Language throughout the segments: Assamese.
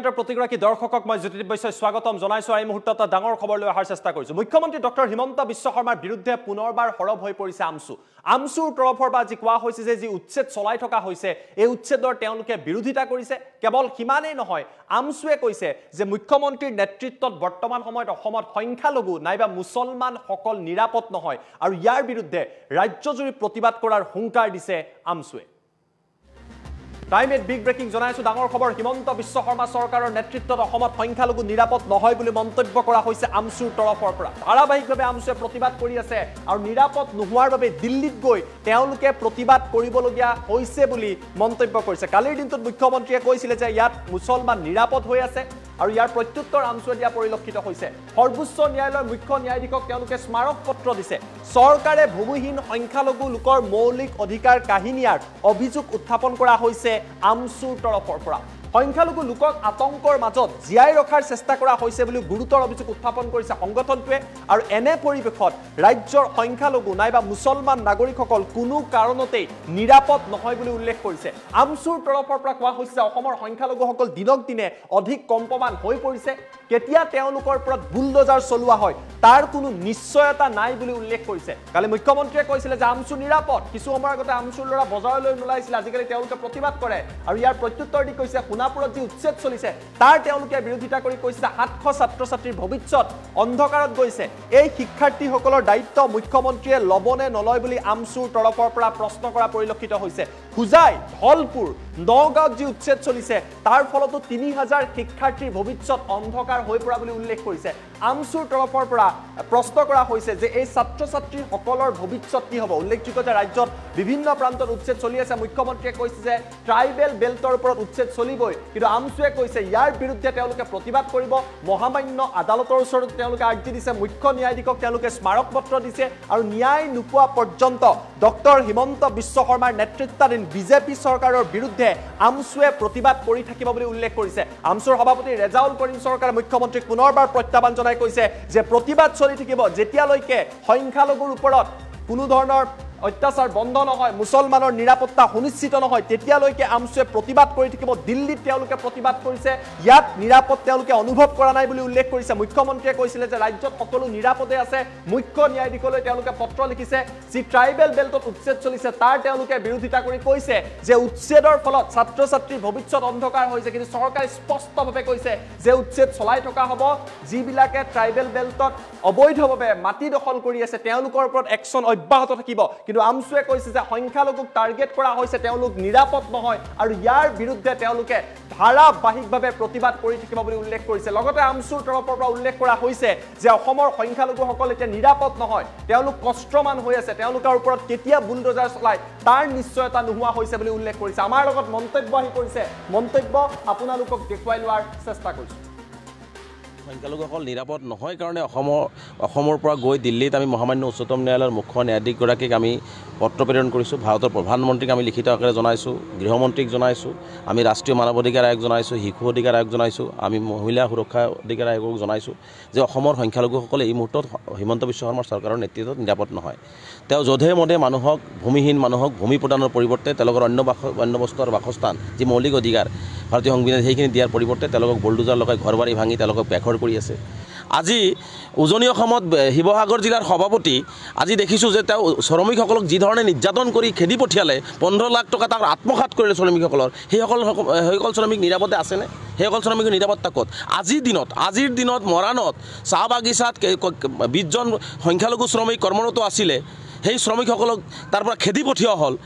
প্ৰতিগৰাকী দৰ্শকক মই জ্যোতি বৈশ্যই স্বাগতম জনাইছো। এই মুহূৰ্তত ডাঙৰ খবৰ লৈ অহাৰ চেষ্টা কৰিছো। মুখ্যমন্ত্ৰী ডক্টৰ হিমন্ত বিশ্ব শৰ্মাৰ বিৰুদ্ধে পুনৰবাৰ হৰব হৈ পৰিছে আমছুৰ তৰফৰ পৰা যি কোৱা হৈছে যে যি উচ্ছেদ চলাই থকা হৈছে এই উচ্ছেদৰ তেওঁলোকে বিৰোধিতা কৰিছে। কেৱল সিমানেই নহয়, আমছুৱে কৈছে যে মুখ্যমন্ত্ৰীৰ নেতৃত্বত বৰ্তমান সময়ত অসমত সংখ্যালঘু নাইবা মুছলমানসকল নিৰাপদ নহয় আৰু ইয়াৰ বিৰুদ্ধে ৰাজ্যজুৰি প্ৰতিবাদ কৰাৰ হুংকাৰ দিছে আমছুৱে। টাইম এট বিগ ব্ৰেকিং জনাইছো ডাঙৰ খবৰ। হিমন্ত বিশ্ব শৰ্মা চৰকাৰৰ নেতৃত্বত অসমত সংখ্যালঘু নিৰাপদ নহয় বুলি মন্তব্য কৰা হৈছে আমছুৰ তৰফৰ পৰা। ধাৰাবাহিকভাৱে আমছুৱে প্ৰতিবাদ কৰি আছে আৰু নিৰাপদ নোহোৱাৰ বাবে দিল্লীত গৈ তেওঁলোকে প্ৰতিবাদ কৰিবলগীয়া হৈছে বুলি মন্তব্য কৰিছে। কালিৰ দিনটোত মুখ্যমন্ত্ৰীয়ে কৈছিলে যে ইয়াত মুছলমান নিৰাপদ হৈ আছে আৰু ইয়াৰ প্ৰত্যুত্তৰ আমছুৱে দিয়া পৰিলক্ষিত হৈছে। সৰ্বোচ্চ ন্যায়ালয়ৰ মুখ্য ন্যায়াধীশক তেওঁলোকে স্মাৰক পত্ৰ দিছে। চৰকাৰে ভূমিহীন সংখ্যালঘু লোকৰ মৌলিক অধিকাৰ কাহিনীয়াৰ অভিযোগ উত্থাপন কৰা হৈছে আমছুৰ তৰফৰ পৰা। সংখ্যালঘু লোকক আতংকৰ মাজত জীয়াই ৰখাৰ চেষ্টা কৰা হৈছে বুলি গুৰুতৰ অভিযোগ উত্থাপন কৰিছে সংগঠনটোৱে। আৰু এনে পৰিৱেশত ৰাজ্যৰ সংখ্যালঘু নাইবা মুছলমান নাগৰিকসকল কোনো কাৰণতেই নিৰাপদ নহয় বুলি উল্লেখ কৰিছে। আমছুৰ তৰফৰ পৰা কোৱা হৈছে যে অসমৰ সংখ্যালঘুসকল দিনক দিনে অধিক কম্পমান হৈ পৰিছে। কেতিয়া তেওঁলোকৰ ওপৰত বুলডোজাৰ চলোৱা হয় তাৰ কোনো নিশ্চয়তা নাই বুলি উল্লেখ কৰিছে। কালি মুখ্যমন্ত্ৰীয়ে কৈছিলে যে আমছু নিৰাপদ। কিছু সময়ৰ আগতে আমছুৰ ল'ৰা বজাৰলৈ নোলাইছিলে, আজিকালি তেওঁলোকে প্ৰতিবাদ কৰে আৰু ইয়াৰ প্ৰত্যুত্তৰ দি কৈছে সোণাপুৰত যি উচ্ছেদ চলিছে তাৰ তেওঁলোকে বিৰোধিতা কৰি কৈছে 700 ছাত্ৰ ছাত্ৰীৰ ভৱিষ্যত অন্ধকাৰত গৈছে। এই শিক্ষাৰ্থীসকলৰ দায়িত্ব মুখ্যমন্ত্ৰীয়ে ল'বনে নলয় বুলি আমছুৰ তৰফৰ পৰা প্ৰশ্ন কৰা পৰিলক্ষিত হৈছে। হোজাই, ধলপুৰ, নগাঁৱত যি উচ্ছেদ চলিছে তাৰ ফলতো 3000 শিক্ষাৰ্থীৰ ভৱিষ্যত অন্ধকাৰ হৈ পৰা বুলি উল্লেখ কৰিছে। আমছুৰ তৰফৰ পৰা প্ৰশ্ন কৰা হৈছে যে এই ছাত্ৰ ছাত্ৰীসকলৰ ভৱিষ্যত কি হ'ব। উল্লেখযোগ্য যে ৰাজ্যত বিভিন্ন প্ৰান্তত উচ্ছেদ চলি আছে। মুখ্যমন্ত্ৰীয়ে কৈছে যে ট্ৰাইবেল বেল্টৰ ওপৰত উচ্ছেদ চলিবই, কিন্তু আমছুৱে কৈছে ইয়াৰ বিৰুদ্ধে তেওঁলোকে প্ৰতিবাদ কৰিব। মহামান্য আদালতৰ ওচৰত তেওঁলোকে আৰ্জি দিছে, মুখ্য ন্যায়াধীশক তেওঁলোকে স্মাৰক পত্ৰ দিছে আৰু ন্যায় নোপোৱা পৰ্যন্ত ডক্টৰ হিমন্ত বিশ্ব শৰ্মাৰ নেতৃত্বাধীন বিজেপি চৰকাৰৰ বিৰুদ্ধে আমছুৱে প্ৰতিবাদ কৰি থাকিব বুলি উল্লেখ কৰিছে। আমছুৰ সভাপতি ৰেজাউল কৰিম চৰকাৰে মুখ্যমন্ত্ৰীক পুনৰবাৰ প্ৰত্যাহ্বান জনাই কৈছে যে প্ৰতিবাদ চলি থাকিব যেতিয়ালৈকে সংখ্যালঘুৰ ওপৰত কোনো ধৰণৰ অত্যাচাৰ বন্ধ নহয়, মুছলমানৰ নিৰাপত্তা সুনিশ্চিত নহয়, তেতিয়ালৈকে আমছুৱে প্ৰতিবাদ কৰি থাকিব। দিল্লীত তেওঁলোকে প্ৰতিবাদ কৰিছে, ইয়াত নিৰাপদ তেওঁলোকে অনুভৱ কৰা নাই বুলি উল্লেখ কৰিছে। মুখ্যমন্ত্ৰীয়ে কৈছিলে যে ৰাজ্যত সকলো নিৰাপদে আছে। মুখ্য ন্যায়াধীশলৈ তেওঁলোকে পত্ৰ লিখিছে। যি ট্ৰাইবেল বেল্টত উচ্ছেদ চলিছে তাৰ তেওঁলোকে বিৰোধিতা কৰি কৈছে যে উচ্ছেদৰ ফলত ছাত্ৰ ছাত্ৰীৰ ভৱিষ্যত অন্ধকাৰ হৈছে, কিন্তু চৰকাৰে স্পষ্টভাৱে কৈছে যে উচ্ছেদ চলাই থকা হ'ব। যিবিলাকে ট্ৰাইবেল বেল্টত অবৈধভাৱে মাটি দখল কৰি আছে তেওঁলোকৰ ওপৰত একশ্যন অব্যাহত থাকিব। কিন্তু আমছুৱে কৈছে যে সংখ্যালঘুক টাৰ্গেট কৰা হৈছে, তেওঁলোক নিৰাপদ নহয় আৰু ইয়াৰ বিৰুদ্ধে তেওঁলোকে ধাৰাবাহিকভাৱে প্ৰতিবাদ কৰি থাকিব বুলি উল্লেখ কৰিছে। লগতে আমছুৰ তৰফৰ পৰা উল্লেখ কৰা হৈছে যে অসমৰ সংখ্যালঘুসকল এতিয়া নিৰাপদ নহয়, তেওঁলোক কষ্টমান হৈ আছে, তেওঁলোকৰ ওপৰত কেতিয়া বুলডোজাৰ চলায় তাৰ নিশ্চয়তা নোহোৱা হৈছে বুলি উল্লেখ কৰিছে। আমাৰ লগত মন্তব্য আহি পৰিছে, মন্তব্য আপোনালোকক দেখুৱাই লোৱাৰ চেষ্টা কৰিছোঁ। সংখ্যালঘুসকল নিৰাপদ নহয় কাৰণে অসমৰ পৰা গৈ দিল্লীত আমি মহামান্য উচ্চতম ন্যায়ালয়ৰ মুখ্য ন্যায়াধীশগৰাকীক আমি পত্ৰ প্ৰেৰণ কৰিছোঁ। ভাৰতৰ প্ৰধানমন্ত্ৰীক আমি লিখিত আকাৰে জনাইছোঁ, গৃহমন্ত্ৰীক জনাইছোঁ, আমি ৰাষ্ট্ৰীয় মানৱ অধিকাৰ আয়োগ জনাইছোঁ, শিশু অধিকাৰ আয়োগ জনাইছোঁ, আমি মহিলা সুৰক্ষা অধিকাৰ আয়োগক জনাইছোঁ যে অসমৰ সংখ্যালঘুসকলে এই মুহূৰ্তত হিমন্ত বিশ্ব শৰ্মাৰ চৰকাৰৰ নেতৃত্বত নিৰাপদ নহয়। তেওঁ যধে মধে মানুহক, ভূমিহীন মানুহক ভূমি প্ৰদানৰ পৰিৱৰ্তে তেওঁলোকৰ অন্য বস্তু আৰু বাসস্থান যি মৌলিক অধিকাৰ ভাৰতীয় সংবিধান সেইখিনি দিয়াৰ পৰিৱৰ্তে তেওঁলোকক বুলডোজাৰ লগাই ঘৰ বাৰী ভাঙি তেওঁলোকক বেঘৰ কৰি আছে। আজি উজনি অসমত শিৱসাগৰ জিলাৰ সভাপতি আজি দেখিছোঁ যে তেওঁ শ্ৰমিকসকলক যি ধৰণে নিৰ্যাতন কৰি খেদি পঠিয়ালে, 15 লাখ টকা তাক আত্মসাৎ কৰিলে শ্ৰমিকসকলৰ। সেইসকল শ্ৰমিক নিৰাপদে আছেনে? সেইসকল শ্ৰমিকৰ নিৰাপত্তা ক'ত? আজিৰ দিনত মৰাণত চাহ বাগিচাত 20 জন সংখ্যালঘু শ্ৰমিক কৰ্মৰত আছিলে, সেই শ্ৰমিকসকলক তাৰ পৰা খেদি পঠিওৱা হ'ল।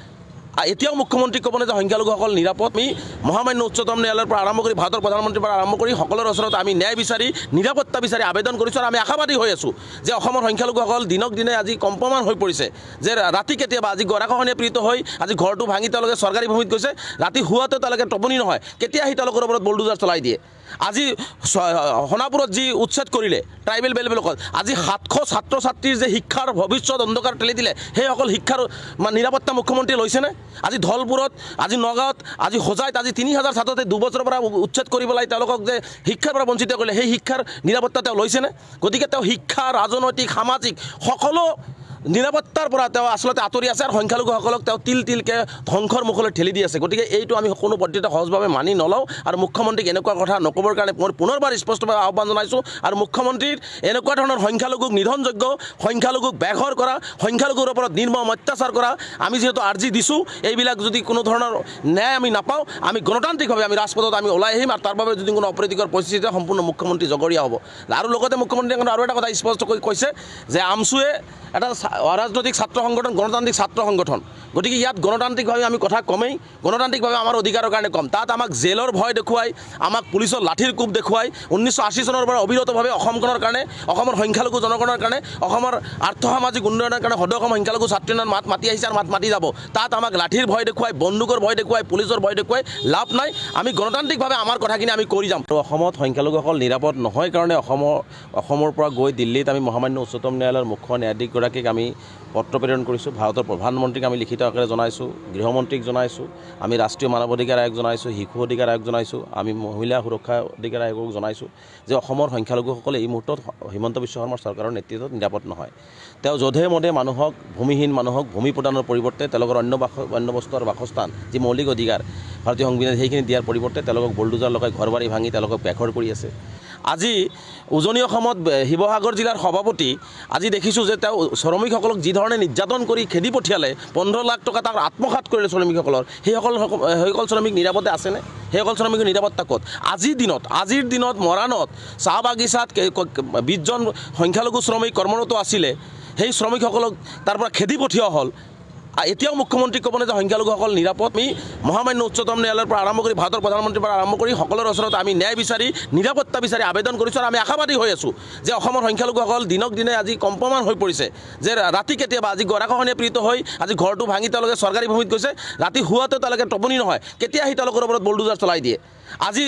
এতিয়াও মুখ্যমন্ত্ৰীক ক'বনে যে সংখ্যালঘুসকল নিৰাপদ? আমি মহামান্য উচ্চতম ন্যায়ালয়ৰ পৰা আৰম্ভ কৰি ভাৰতৰ প্ৰধানমন্ত্ৰীৰ পৰা আৰম্ভ কৰি সকলোৰে ওচৰত আমি ন্যায় বিচাৰি নিৰাপত্তা বিচাৰি আবেদন কৰিছোঁ আৰু আমি আশাবাদী হৈ আছোঁ যে অসমৰ সংখ্যালঘুসকল দিনক দিনে আজি কম্পমান হৈ পৰিছে। যে ৰাতি কেতিয়াবা আজি গৰাখহনীয়া পীড়িত হৈ আজি ঘৰটো ভাঙি তেওঁলোকে চৰকাৰী ভূমিত গৈছে, ৰাতি শুৱাতেও তেওঁলোকে টোপনি নহয়, কেতিয়া আহি তেওঁলোকৰ ওপৰত বুলডোজাৰ চলাই দিয়ে। আজি সোণাপুৰত যি উচ্ছেদ কৰিলে ট্ৰাইবেল বেল্টবিলাকত, আজি 700 ছাত্ৰ ছাত্ৰীৰ যে শিক্ষাৰ ভৱিষ্যত অন্ধকাৰ ঠেলি দিলে, সেইসকল শিক্ষাৰ নিৰাপত্তা মুখ্যমন্ত্ৰীয়ে লৈছেনে? আজি ধলপুৰত, আজি নগাঁৱত, আজি হোজাইত আজি 3000 ছাত্ৰতে 2 বছৰৰ পৰা উচ্ছেদ কৰি পেলাই তেওঁলোকক যে শিক্ষাৰ পৰা বঞ্চিত কৰিলে, সেই শিক্ষাৰ নিৰাপত্তা তেওঁ লৈছেনে? গতিকে তেওঁ শিক্ষা, ৰাজনৈতিক, সামাজিক সকলো নিৰাপত্তাৰ পৰা তেওঁ আচলতে আঁতৰি আছে আৰু সংখ্যালঘুসকলক তেওঁ তিল তিলকৈ ধ্বংসৰ মুখলৈ ঠেলি দি আছে। গতিকে এইটো আমি কোনো পদ্ধতিতে সহজভাৱে মানি নলওঁ আৰু মুখ্যমন্ত্ৰীক এনেকুৱা কথা নক'বৰ কাৰণে মই পুনৰবাৰ স্পষ্টভাৱে আহ্বান জনাইছোঁ। আৰু মুখ্যমন্ত্ৰীৰ এনেকুৱা ধৰণৰ সংখ্যালঘুক নিধনযোগ্য, সংখ্যালঘুক বেঘৰ কৰা, সংখ্যালঘুৰ ওপৰত নিৰ্মম অত্যাচাৰ কৰা, আমি যিহেতু আৰ্জি দিছোঁ, এইবিলাক যদি কোনো ধৰণৰ ন্যায় আমি নাপাওঁ, আমি গণতান্ত্ৰিকভাৱে আমি ৰাজপথত আমি ওলাই আহিম আৰু তাৰ বাবে যদি কোনো অপ্ৰীতিকৰ পৰিস্থিতিতে সম্পূৰ্ণ মুখ্যমন্ত্ৰী জগৰীয়া হ'ব। আৰু লগতে মুখ্যমন্ত্ৰীয়ে আৰু এটা কথা স্পষ্টকৈ কৈছে যে আমছুৱে এটা অৰাজনৈতিক ছাত্ৰ সংগঠন, গণতান্ত্ৰিক ছাত্ৰ সংগঠন। গতিকে ইয়াত গণতান্ত্ৰিকভাৱে আমি কথা কমেই, গণতান্ত্ৰিকভাৱে আমাৰ অধিকাৰৰ কাৰণে কম। তাত আমাক জেলৰ ভয় দেখুৱাই, আমাক পুলিচৰ লাঠিৰ কোব দেখুৱাই 1980 চনৰ পৰা অবিৰতভাৱে অসমখনৰ কাৰণে, অসমৰ সংখ্যালঘু জনগণৰ কাৰণে, অসমৰ আৰ্থসামাজিক উন্নয়নৰ কাৰণে সদৌ অসম সংখ্যালঘু ছাত্ৰীজনৰ মাত মাতি আহিছে আৰু মাত মাতি যাব। তাত আমাক লাঠিৰ ভয় দেখুৱাই, বন্দুকৰ ভয় দেখুৱাই, পুলিচৰ ভয় দেখুৱাই লাভ নাই। আমি গণতান্ত্ৰিকভাৱে আমাৰ কথাখিনি আমি কৰি যাম। আৰু অসমত সংখ্যালঘুসকল নিৰাপদ নহয় কাৰণে অসমৰ পৰা গৈ দিল্লীত আমি মহামান্য উচ্চতম ন্যায়ালয়ৰ মুখ্য ন্যায়াধীশগৰাকীক আমি পত্ৰ প্ৰেৰণ কৰিছোঁ। ভাৰতৰ প্ৰধানমন্ত্ৰীক আমি লিখিত আকাৰে জনাইছোঁ, গৃহমন্ত্ৰীক জনাইছোঁ, আমি ৰাষ্ট্ৰীয় মানৱ অধিকাৰ আয়োগ জনাইছোঁ, শিশু অধিকাৰ আয়োগ জনাইছোঁ, আমি মহিলা সুৰক্ষা অধিকাৰ আয়োগক জনাইছোঁ যে অসমৰ সংখ্যালঘুসকলে এই মুহূৰ্তত হিমন্ত বিশ্ব শৰ্মাৰ চৰকাৰৰ নেতৃত্বত নিৰাপদ নহয়। তেওঁ যধে মধে মানুহক, ভূমিহীন মানুহক ভূমি প্ৰদানৰ পৰিৱৰ্তে তেওঁলোকৰ অন্য বস্তু আৰু বাসস্থান যি মৌলিক অধিকাৰ ভাৰতীয় সংবিধান সেইখিনি দিয়াৰ পৰিৱৰ্তে তেওঁলোকক বুলডোজাৰ লগাই ঘৰ বাৰী ভাঙি তেওঁলোকক বেঘৰ কৰি আছে। আজি উজনি অসমত শিৱসাগৰ জিলাৰ সভাপতি আজি দেখিছোঁ যে তেওঁ শ্ৰমিকসকলক যিধৰণে নিৰ্যাতন কৰি খেদি পঠিয়ালে, 15 লাখ টকা তাক আত্মসাৎ কৰিলে শ্ৰমিকসকলৰ, সেইসকল শ্ৰমিক নিৰাপদে আছেনে? সেইসকল শ্ৰমিকৰ নিৰাপত্তা ক'ত? আজিৰ দিনত মৰাণত চাহ বাগিচাত 20 জন সংখ্যালঘু শ্ৰমিক কৰ্মৰত আছিলে, সেই শ্ৰমিকসকলক তাৰ পৰা খেদি পঠিওৱা হ'ল। এতিয়াও মুখ্যমন্ত্ৰী ক'বনে যে সংখ্যালঘুসকল নিৰাপদ? আমি মহামান্য উচ্চতম ন্যায়ালয়ৰ পৰা আৰম্ভ কৰি ভাৰতৰ প্ৰধানমন্ত্ৰীৰ পৰা আৰম্ভ কৰি সকলোৰে ওচৰত আমি ন্যায় বিচাৰি, নিৰাপত্তা বিচাৰি আবেদন কৰিছোঁ আৰু আমি আশাবাদী হৈ আছোঁ যে অসমৰ সংখ্যালঘুসকল দিনক দিনে আজি কম্পমান হৈ পৰিছে। যে ৰাতি কেতিয়াবা আজি গৰাখহনীয়া পীড়িত হৈ আজি ঘৰটো ভাঙি তেওঁলোকে চৰকাৰী ভূমিত গৈছে, ৰাতি শুৱাতেও তেওঁলোকে টোপনি নহয়, কেতিয়া আহি তেওঁলোকৰ ওপৰত বুলডোজাৰ চলাই দিয়ে। আজি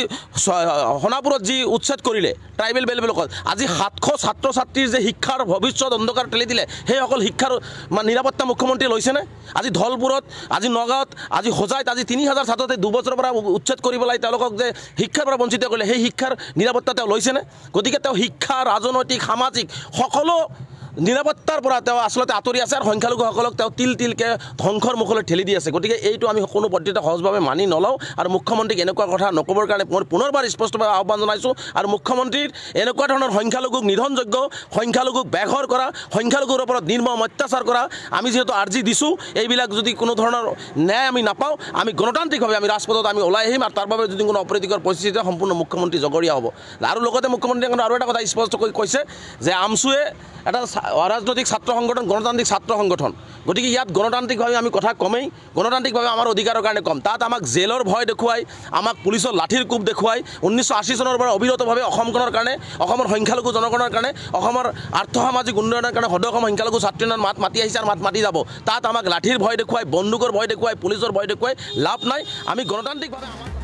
সোণাপুৰত যি উচ্ছেদ কৰিলে ট্ৰাইবেল বেলবিলাকত, আজি 700 ছাত্ৰ ছাত্ৰীৰ যে শিক্ষাৰ ভৱিষ্যত অন্ধকাৰ ঠেলি দিলে, সেইসকল শিক্ষাৰ নিৰাপত্তা মুখ্যমন্ত্ৰীয়ে লৈছেনে? আজি ধলপুৰত, আজি নগাঁৱত, আজি হোজাইত আজি 3000 ছাত্ৰতে 2 বছৰৰ পৰা উচ্ছেদ কৰি পেলাই তেওঁলোকক যে শিক্ষাৰ পৰা বঞ্চিত কৰিলে, সেই শিক্ষাৰ নিৰাপত্তা তেওঁ লৈছেনে? গতিকে তেওঁ শিক্ষা, ৰাজনৈতিক, সামাজিক সকলো নিৰাপত্তাৰ পৰা তেওঁ আচলতে আঁতৰি আছে আৰু সংখ্যালঘুসকলক তেওঁ তিল তিলকৈ ধ্বংসৰ মুখলৈ ঠেলি দি আছে। গতিকে এইটো আমি কোনো পদ্ধতিতে সহজভাৱে মানি নলওঁ আৰু মুখ্যমন্ত্ৰীক এনেকুৱা কথা নক'বৰ কাৰণে মই পুনৰবাৰ স্পষ্টভাৱে আহ্বান জনাইছোঁ। আৰু মুখ্যমন্ত্ৰীৰ এনেকুৱা ধৰণৰ সংখ্যালঘুক নিধনযোগ্য, সংখ্যালঘুক বেঘৰ কৰা, সংখ্যালঘুৰ ওপৰত নিৰ্মম অত্যাচাৰ কৰা, আমি যিহেতু আৰ্জি দিছোঁ, এইবিলাক যদি কোনো ধৰণৰ ন্যায় আমি নাপাওঁ, আমি গণতান্ত্ৰিকভাৱে আমি ৰাজপথত আমি ওলাই আহিম আৰু তাৰ বাবে যদি কোনো অপ্ৰীতিকৰ পৰিস্থিতিতে সম্পূৰ্ণ মুখ্যমন্ত্ৰী জগৰীয়া হ'ব। আৰু লগতে মুখ্যমন্ত্ৰীয়ে আৰু এটা কথা স্পষ্টকৈ কৈছে যে আমছুৱে এটা অৰাজনৈতিক ছাত্ৰ সংগঠন, গণতান্ত্ৰিক ছাত্ৰ সংগঠন। গতিকে ইয়াত গণতান্ত্ৰিকভাৱে আমি কথা কমেই, গণতান্ত্ৰিকভাৱে আমাৰ অধিকাৰৰ কাৰণে কম। তাত আমাক জেলৰ ভয় দেখুৱাই, আমাক পুলিচৰ লাঠিৰ কোব দেখুৱাই 1980 চনৰ পৰা অবিৰতভাৱে অসমখনৰ কাৰণে, অসমৰ সংখ্যালঘু জনগণৰ কাৰণে, অসমৰ আৰ্থসামাজিক উন্নয়নৰ কাৰণে সদৌ অসম সংখ্যালঘু ছাত্ৰীজনৰ মাত মাতি আহিছে আৰু মাত মাতি যাব। তাত আমাক লাঠিৰ ভয় দেখুৱাই, বন্দুকৰ ভয় দেখুৱাই, পুলিচৰ ভয় দেখুৱাই লাভ নাই। আমি গণতান্ত্ৰিকভাৱে